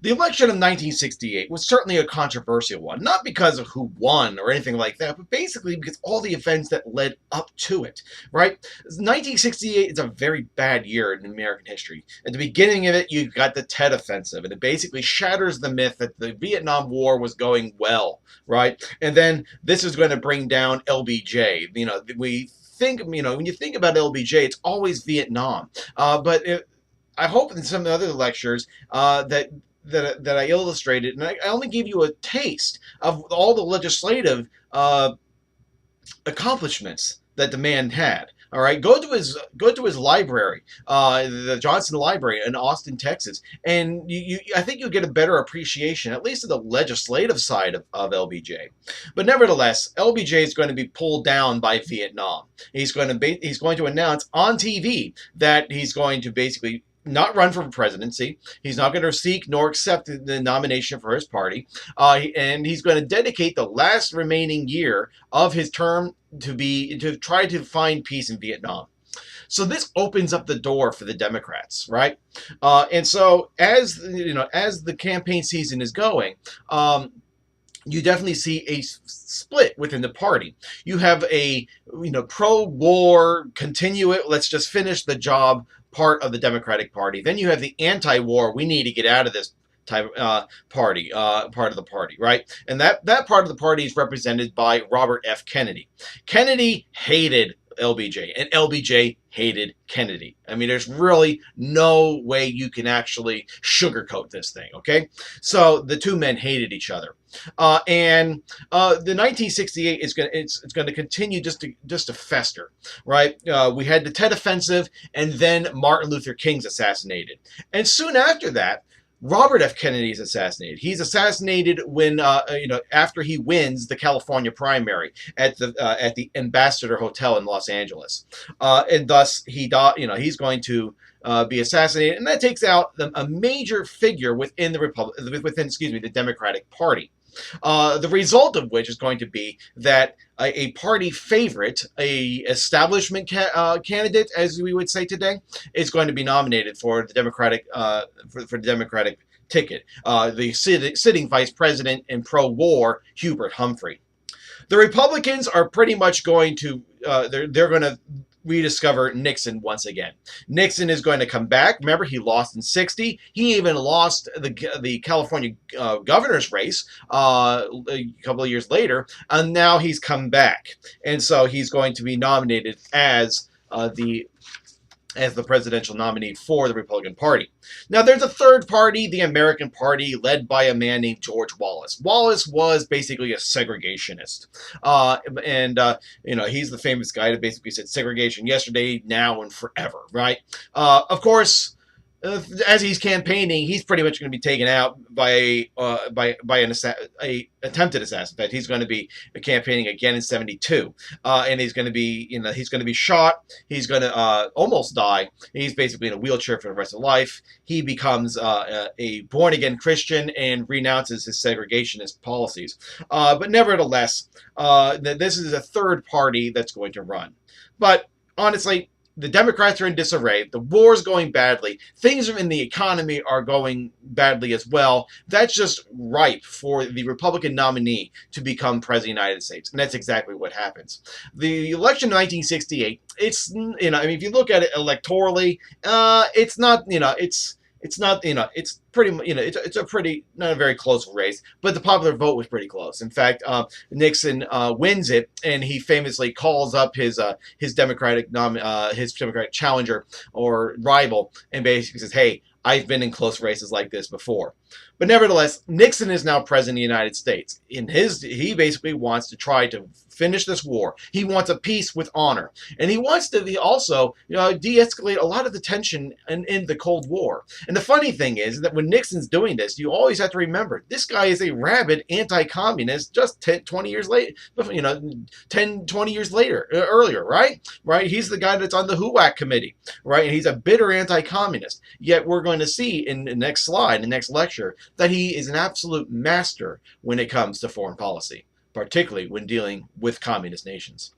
The election of 1968 was certainly a controversial one, not because of who won or anything like that, but basically because all the events that led up to it, right? 1968 is a very bad year in American history. At the beginning of it, you've got the Tet Offensive, and it basically shatters the myth that the Vietnam War was going well, right? And then this is going to bring down LBJ. We think, when you think about LBJ, it's always Vietnam. I hope in some other lectures that I illustrated, and I only gave you a taste of all the legislative accomplishments that the man had. All right, go to his library, the Johnson Library in Austin, Texas, and I think you'll get a better appreciation, at least of the legislative side of LBJ. But nevertheless, LBJ is going to be pulled down by Vietnam. He's going to announce on TV that he's going to basically not run for presidency. He's not going to seek nor accept the nomination for his party. And he's going to dedicate the last remaining year of his term to try to find peace in Vietnam. So this opens up the door for the Democrats, right? And so as the campaign season is going, you definitely see a split within the party. You have a pro-war, continue it, let's just finish the job part of the Democratic Party. Then you have the anti-war, we need to get out of this type part of the party, right? And that part of the party is represented by Robert F. Kennedy. Kennedy hated LBJ, and LBJ hated Kennedy. I mean, there's really no way you can actually sugarcoat this thing, okay? So the two men hated each other. The 1968 is going to continue just to fester, right? We had the Tet Offensive, and then Martin Luther King's assassinated. And soon after that, Robert F. Kennedy is assassinated. He's assassinated when, after he wins the California primary at the Ambassador Hotel in Los Angeles, and thus he's going to be assassinated, and that takes out a major figure within the Democratic Party. The result of which is going to be that a party favorite, a establishment candidate, as we would say today, is going to be nominated for the Democratic for the Democratic ticket. The sitting vice president and pro-war Hubert Humphrey. The Republicans are pretty much going to they're going to rediscover Nixon once again. Nixon is going to come back. Remember, he lost in '60. He even lost the California governor's race a couple of years later, and now he's come back, and so he's going to be nominated as the presidential nominee for the Republican Party. Now, there's a third party, the American Party, led by a man named George Wallace. Wallace was basically a segregationist. He's the famous guy that basically said segregation yesterday, now, and forever, right? Of course, as he's campaigning, he's pretty much going to be taken out by an attempted assassin. In fact, he's going to be campaigning again in '72, and he's going to be shot. He's going to almost die. He's basically in a wheelchair for the rest of life. He becomes a born-again Christian and renounces his segregationist policies. But nevertheless, this is a third party that's going to run. But honestly, the Democrats are in disarray. The war is going badly. Things in the economy are going badly as well. That's just ripe for the Republican nominee to become president of the United States. And that's exactly what happens. The election of 1968, if you look at it electorally, it's not, it's pretty, it's a pretty, not a very close race, but the popular vote was pretty close. In fact, Nixon wins it, and he famously calls up his Democratic challenger or rival, and basically says, "Hey, I've been in close races like this before." But nevertheless, Nixon is now president of the United States. He basically wants to try to finish this war. He wants a peace with honor. And he wants to also de-escalate a lot of the tension in the Cold War. And the funny thing is that when Nixon's doing this, you always have to remember, this guy is a rabid anti-communist just 10, 20 years later, 10, 20 years later, earlier, right? He's the guy that's on the HUAC committee, right? And he's a bitter anti-communist. Yet we're going to see in the next slide, the next lecture, that he is an absolute master when it comes to foreign policy, particularly when dealing with communist nations.